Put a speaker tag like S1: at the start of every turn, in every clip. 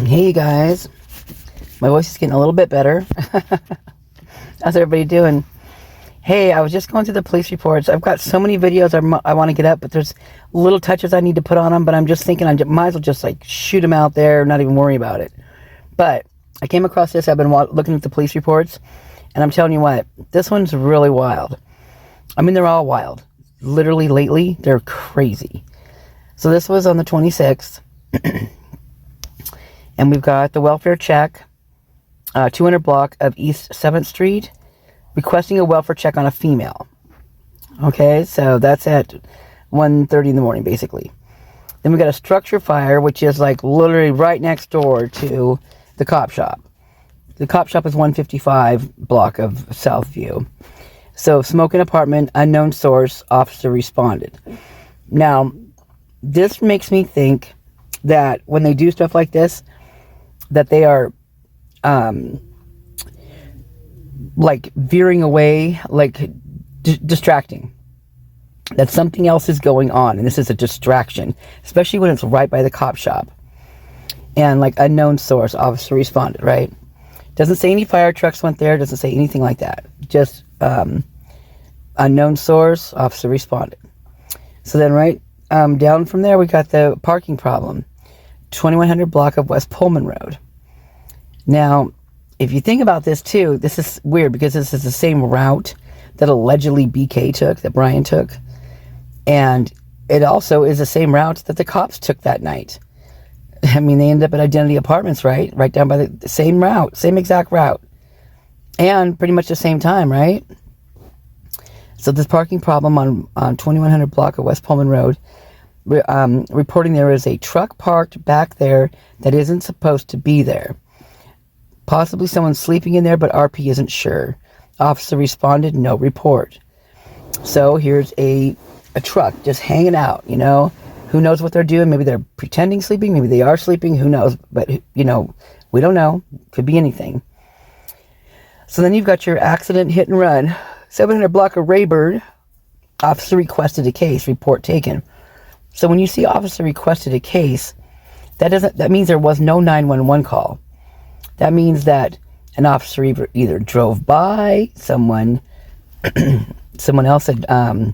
S1: Hey guys, my voice is getting a little bit better. How's everybody doing? Hey, I was just going through the police reports. I've got so many videos I want to get up, but there's little touches I need to put on them, but I'm just thinking I might as well just like shoot them out there, not even worry about it. But I came across this. I've been looking at the police reports, and I'm telling you what, this one's really wild. I mean, they're all wild. Literally lately, they're crazy. So this was on the 26th. And we've got the welfare check, 200 block of East 7th Street, requesting a welfare check on a female. Okay, so that's at 1:30 in the morning, basically. Then we got a structure fire, which is like literally right next door to the cop shop. The cop shop is 155 block of Southview. So smoke in apartment, unknown source, officer responded. Now, this makes me think that when they do stuff like this, that they are like veering away, like distracting. That something else is going on, and this is a distraction, especially when it's right by the cop shop. And like unknown source, officer responded, right? Doesn't say any fire trucks went there, doesn't say anything like that. Just unknown source, officer responded. So then right down from there, we got the parking problem. 2100 block of West Pullman Road. Now, if you think about this too, this is weird because this is the same route that allegedly BK took, that Brian took. And it also is the same route that the cops took that night. I mean, they ended up at Identity Apartments, right? Right down by the same route, same exact route. And pretty much the same time, right? So this parking problem on 2100 block of West Pullman Road, reporting there is a truck parked back there that isn't supposed to be there. Possibly someone sleeping in there, but RP isn't sure. Officer responded, no report. So here's a truck just hanging out, you know. Who knows what they're doing? Maybe they're pretending sleeping. Maybe they are sleeping. Who knows? But, you know, we don't know. Could be anything. So then you've got your accident hit and run. 700 block of Rayburn. Officer requested a case. Report taken. So when you see officer requested a case, that means there was no 911 call. That means that an officer either drove by, someone else had, I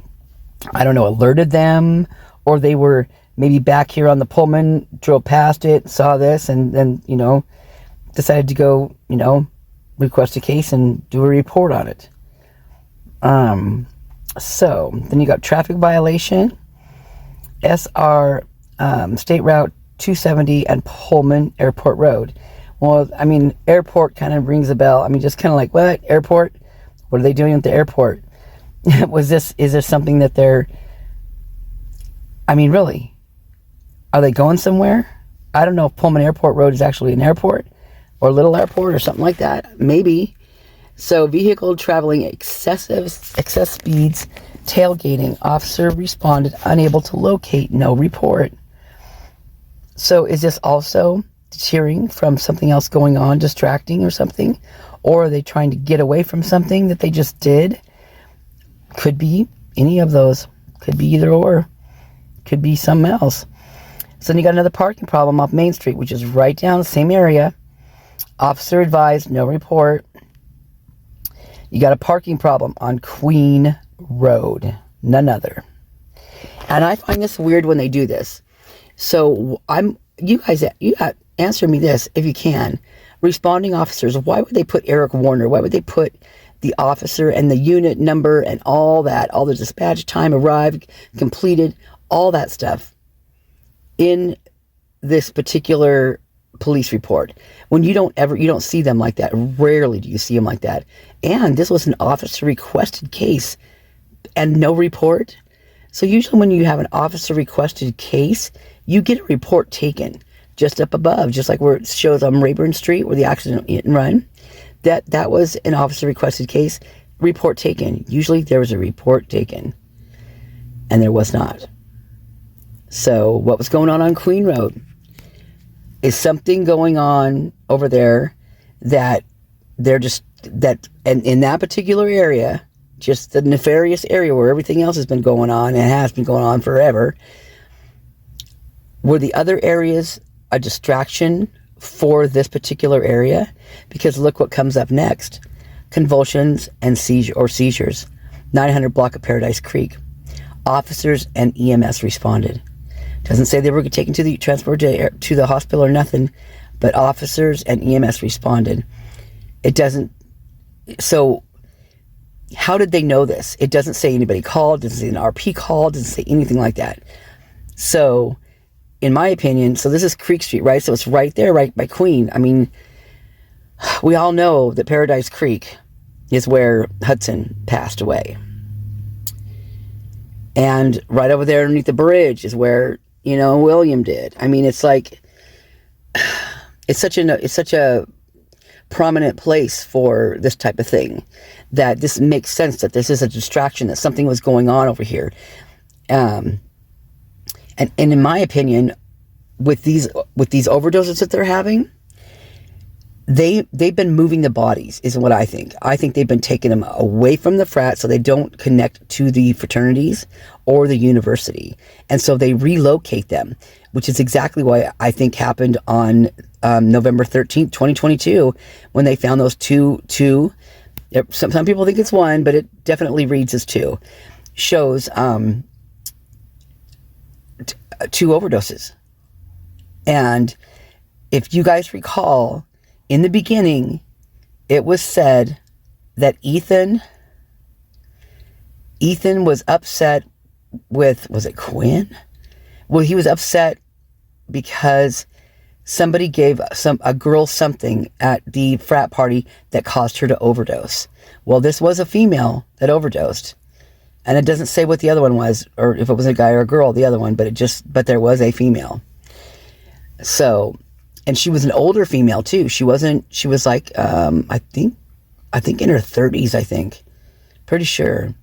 S1: don't know, alerted them, or they were maybe back here on the Pullman, drove past it, saw this, and then, you know, decided to go, you know, request a case and do a report on it. So then you got traffic violation. SR State Route 270 and Pullman Airport Road. Well, I mean, airport kind of rings a bell. I mean, just kind of like, what? Airport? What are they doing at the airport? Is this something that they're, I mean, really? Are they going somewhere? I don't know if Pullman Airport Road is actually an airport or little airport or something like that. Maybe. So vehicle traveling excess speeds, tailgating, officer responded, unable to locate, no report. So is this also cheering from something else going on, distracting or something? Or are they trying to get away from something that they just did? Could be any of those. Could be either or. Could be something else. So then you got another parking problem off Main Street, which is right down the same area. Officer advised, no report. You got a parking problem on Queen Road, none other. And I find this weird when they do this. So you guys answer me this if you can. Responding officers, why would they put Eric Warner? Why would they put the officer and the unit number and all that, all the dispatch time arrived, completed, all that stuff in this particular police report when you don't see them like that? Rarely do you see them like that. And this was an officer requested case and no report. So usually when you have an officer requested case, you get a report taken just up above, just like where it shows on Rayburn Street where the accident hit and run. That was an officer requested case, report taken. Usually there was a report taken, and there was not. So what was going on Queen Road? Is something going on over there that they're just, that, and in that particular area, just the nefarious area where everything else has been going on and has been going on forever, were the other areas a distraction for this particular area, because look what comes up next. Convulsions and seizures. 900 block of Paradise Creek. Officers and EMS responded. Doesn't say they were taken to the transported to the hospital or nothing, but officers and EMS responded. It doesn't. So how did they know this? It doesn't say anybody called. It doesn't say an RP called. It doesn't say anything like that. So, in my opinion, so this is Creek Street, right? So it's right there, right by Queen. I mean, we all know that Paradise Creek is where Hudson passed away. And right over there underneath the bridge is where, you know, William did. I mean, it's like, it's such a prominent place for this type of thing, that this makes sense that this is a distraction, that something was going on over here. And in my opinion, with these overdoses that they're having, they've been moving the bodies, is what I think. I think they've been taking them away from the frat so they don't connect to the fraternities or the university. And so they relocate them, which is exactly what I think happened on November 13th, 2022, when they found those two, some people think it's one, but it definitely reads as two, shows two overdoses. And if you guys recall, in the beginning, it was said that Ethan was upset with, was it Quinn? Well, he was upset because somebody gave a girl something at the frat party that caused her to overdose. Well, this was a female that overdosed. And it doesn't say what the other one was, or if it was a guy or a girl, the other one, but there was a female. So, and she was an older female too. She was like, I think in her 30s, I think. Pretty sure.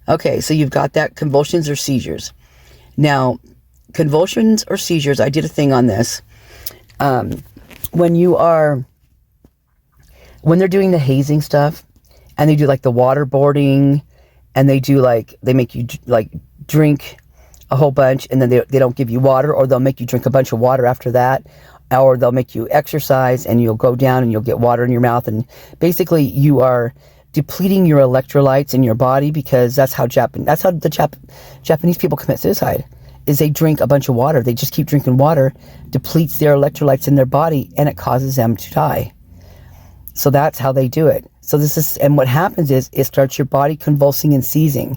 S1: Okay, so you've got that, convulsions or seizures. Now, convulsions or seizures, I did a thing on this. When they're doing the hazing stuff, and they do like the waterboarding, and they make you like drink a whole bunch, and then they don't give you water, or they'll make you drink a bunch of water after that, or they'll make you exercise and you'll go down and you'll get water in your mouth, and basically you are depleting your electrolytes in your body, because that's how the Japanese people commit suicide, is they drink a bunch of water. They just keep drinking water, depletes their electrolytes in their body, and it causes them to die. So that's how they do it. So and what happens is it starts your body convulsing and seizing.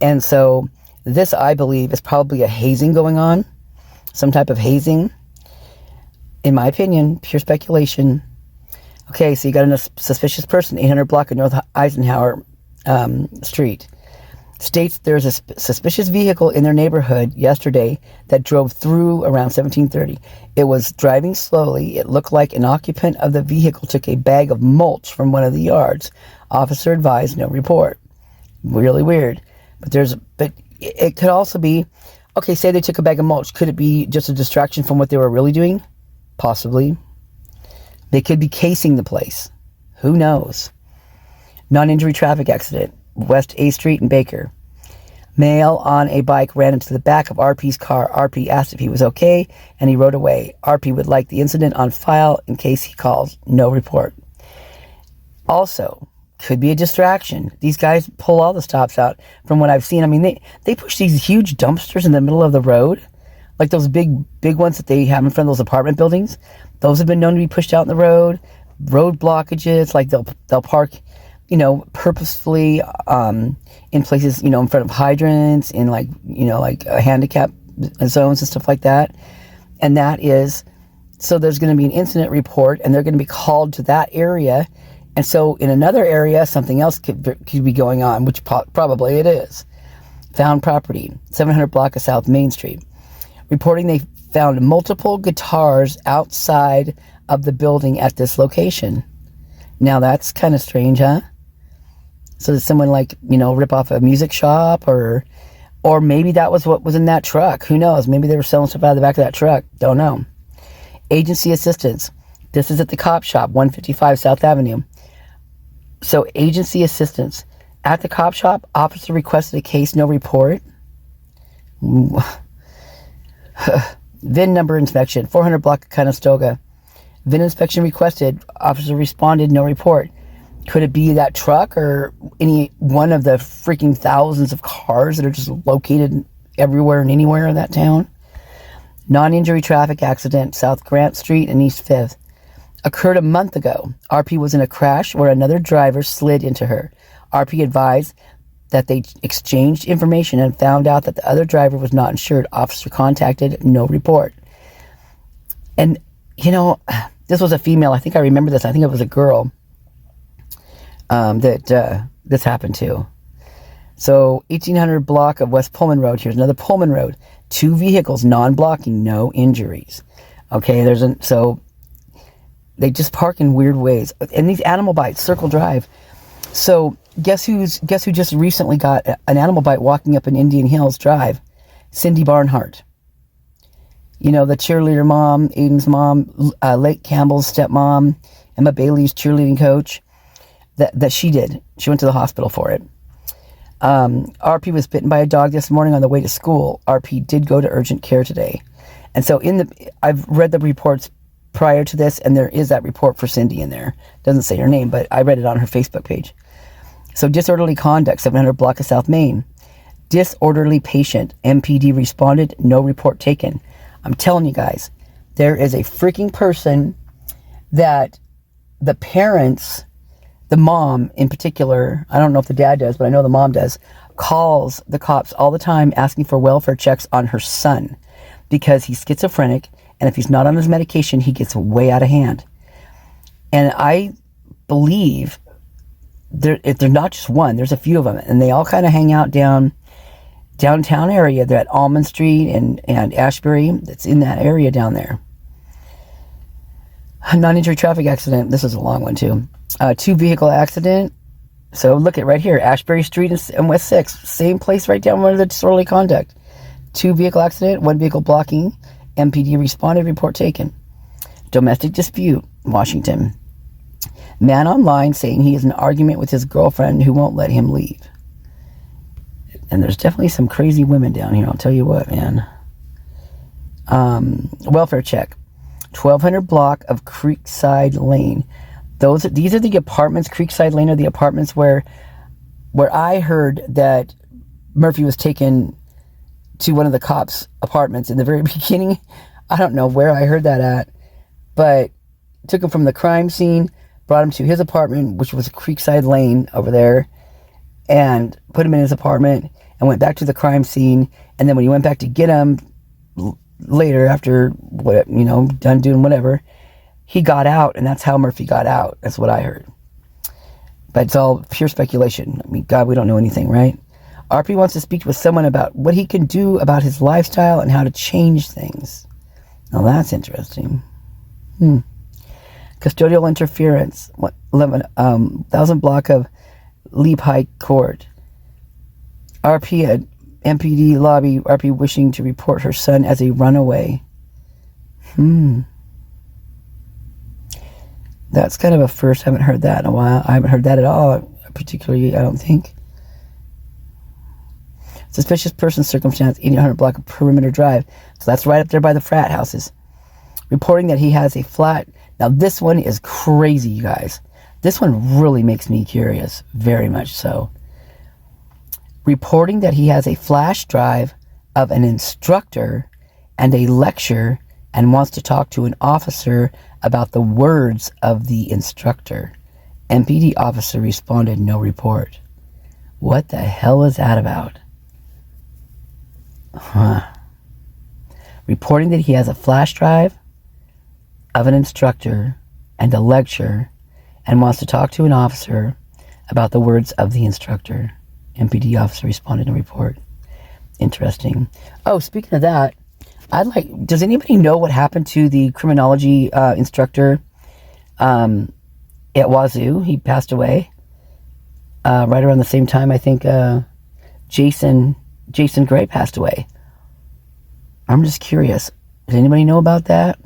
S1: And so this, I believe, is probably a hazing going on, some type of hazing. In my opinion, pure speculation. Okay, so you got a suspicious person, 800 block of North Eisenhower Street. States there's a suspicious vehicle in their neighborhood yesterday that drove through around 1730. It was driving slowly. It looked like an occupant of the vehicle took a bag of mulch from one of the yards. Officer advised no report. Really weird. But it could also be, okay, say they took a bag of mulch. Could it be just a distraction from what they were really doing? Possibly. They could be casing the place. Who knows? Non-injury traffic accident. West A Street in Baker. Male on a bike ran into the back of RP's car. RP asked if he was okay, and he rode away. RP would like the incident on file in case he calls. No report. Also, could be a distraction. These guys pull all the stops out from what I've seen. I mean, they push these huge dumpsters in the middle of the road, like those big ones that they have in front of those apartment buildings. Those have been known to be pushed out in the road. Road blockages, like they'll park, purposefully in places, in front of hydrants, in like handicap zones and stuff like that. And that is, so there's going to be an incident report, and they're going to be called to that area. And so in another area, something else could be going on, which probably it is. Found property, 700 block of South Main Street. Reporting they found multiple guitars outside of the building at this location. Now that's kind of strange, huh? So did someone rip off a music shop, or maybe that was what was in that truck. Who knows? Maybe they were selling stuff out of the back of that truck. Don't know. Agency assistance. This is at the cop shop, 155 South Avenue. So agency assistance. At the cop shop, officer requested a case, no report. VIN number inspection, 400 block of Conestoga. VIN inspection requested. Officer responded, no report. Could it be that truck or any one of the freaking thousands of cars that are just located everywhere and anywhere in that town? Non-injury traffic accident, South Grant Street and East 5th. Occurred a month ago. RP was in a crash where another driver slid into her. RP advised that they exchanged information and found out that the other driver was not insured. Officer contacted, no report. And, you know, this was a female. I think I remember this. I think it was a girl that this happened to. So 1800 block of West Pullman Road. Here's another Pullman Road. 2 vehicles, non-blocking, no injuries. Okay, so they just park in weird ways. And these animal bites, Circle Drive. So guess who just recently got an animal bite walking up an Indian Hills Drive? Cindy Barnhart. You know, the cheerleader mom, Aiden's mom, Lake Campbell's stepmom, Emma Bailey's cheerleading coach. That she did. She went to the hospital for it. RP was bitten by a dog this morning on the way to school. RP did go to urgent care today. And so I've read the reports prior to this, and there is that report for Cindy in there. Doesn't say her name, but I read it on her Facebook page. So disorderly conduct, 700 block of South Main. Disorderly patient, MPD responded, no report taken. I'm telling you guys, there is a freaking person that the parents, the mom in particular, I don't know if the dad does, but I know the mom does, calls the cops all the time asking for welfare checks on her son because he's schizophrenic, and if he's not on his medication, he gets way out of hand. And I believe if they're not just one, there's a few of them, and they all kind of hang out downtown area. They're at Almond Street and Ashbury. That's in that area down there. Non-injury traffic accident. This is a long one too. 2 vehicle accident. So look at right here, Ashbury Street and West 6th. Same place right down where the disorderly conduct. 2 vehicle accident, 1 vehicle blocking. MPD responded, report taken. Domestic dispute, Washington. Man online saying he has an argument with his girlfriend who won't let him leave. And there's definitely some crazy women down here, I'll tell you what, man. Welfare check. 1200 block of Creekside Lane. These are the apartments. Creekside Lane are the apartments where I heard that Murphy was taken to one of the cops' apartments in the very beginning. I don't know where I heard that at, but took him from the crime scene, brought him to his apartment, which was Creekside Lane over there, and put him in his apartment and went back to the crime scene. And then when he went back to get him later, after done doing whatever, he got out, and that's how Murphy got out. That's what I heard. But it's all pure speculation. I mean, God, we don't know anything, right? RP wants to speak with someone about what he can do about his lifestyle and how to change things. Now that's interesting. Custodial interference. 1,000 block of Leap High Court. RP at MPD lobby. RP wishing to report her son as a runaway. That's kind of a first. I haven't heard that in a while. I haven't heard that at all, particularly, I don't think. Suspicious person circumstance, 1800 block of Perimeter Drive. So that's right up there by the frat houses. Reporting that he has a flat. Now this one is crazy, you guys. This one really makes me curious, very much so. Reporting that he has a flash drive of an instructor and a lecture and wants to talk to an officer about the words of the instructor. MPD officer responded, no report. What the hell is that about? Reporting that he has a flash drive of an instructor and a lecture and wants to talk to an officer about the words of the instructor. MPD officer responded in a report. Interesting. Oh, speaking of that, does anybody know what happened to the criminology instructor at Wazoo? He passed away right around the same time, I think Jason Gray passed away. I'm just curious. Does anybody know about that?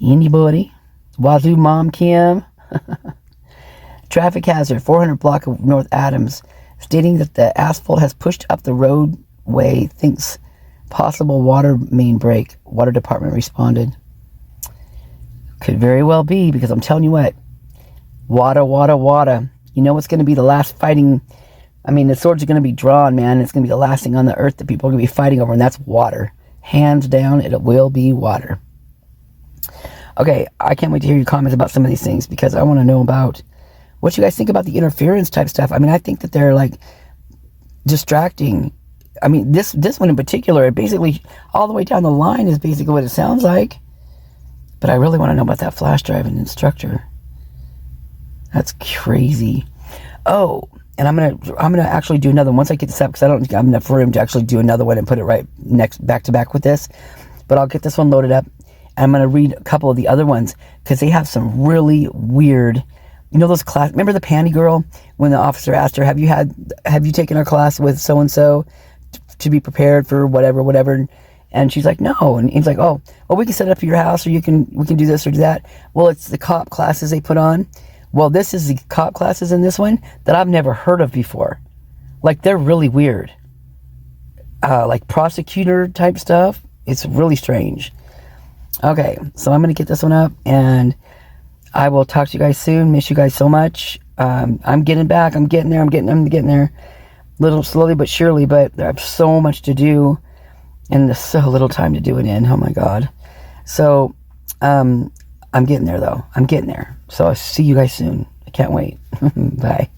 S1: Anybody? Wazoo Mom Kim? Traffic hazard, 400 block of North Adams, stating that the asphalt has pushed up the roadway, thinks possible water main break. Water department responded. Could very well be, because I'm telling you what, water. You know what's going to be the last fighting? I mean, the swords are going to be drawn, man. It's going to be the last thing on the earth that people are going to be fighting over, and that's water. Hands down, it will be water. Okay, I can't wait to hear your comments about some of these things, because I want to know about what you guys think about the interference type stuff. I mean, I think that they're like distracting. I mean, this one in particular, it basically all the way down the line is basically what it sounds like. But I really want to know about that flash drive and instructor. That's crazy. Oh, and I'm gonna actually do another one once I get this up, because I don't think I'm enough room to actually do another one and put it right next back to back with this. But I'll get this one loaded up, and I'm gonna read a couple of the other ones, because they have some really weird. You know those class? Remember the panty girl when the officer asked her, "Have you taken our class with so and so to be prepared for whatever?" And she's like, "No." And he's like, "Oh, well, we can set it up at your house, or we can do this or do that." Well, it's the cop classes they put on. Well, this is the cop classes in this one that I've never heard of before. Like, they're really weird. Like prosecutor type stuff. It's really strange. Okay, so I'm going to get this one up, and I will talk to you guys soon. Miss you guys so much. I'm getting back. I'm getting there. I'm getting there. Little slowly but surely, but I have so much to do, and there's so little time to do it in. Oh my God. So, I'm getting there though. I'm getting there. So I'll see you guys soon. I can't wait. Bye.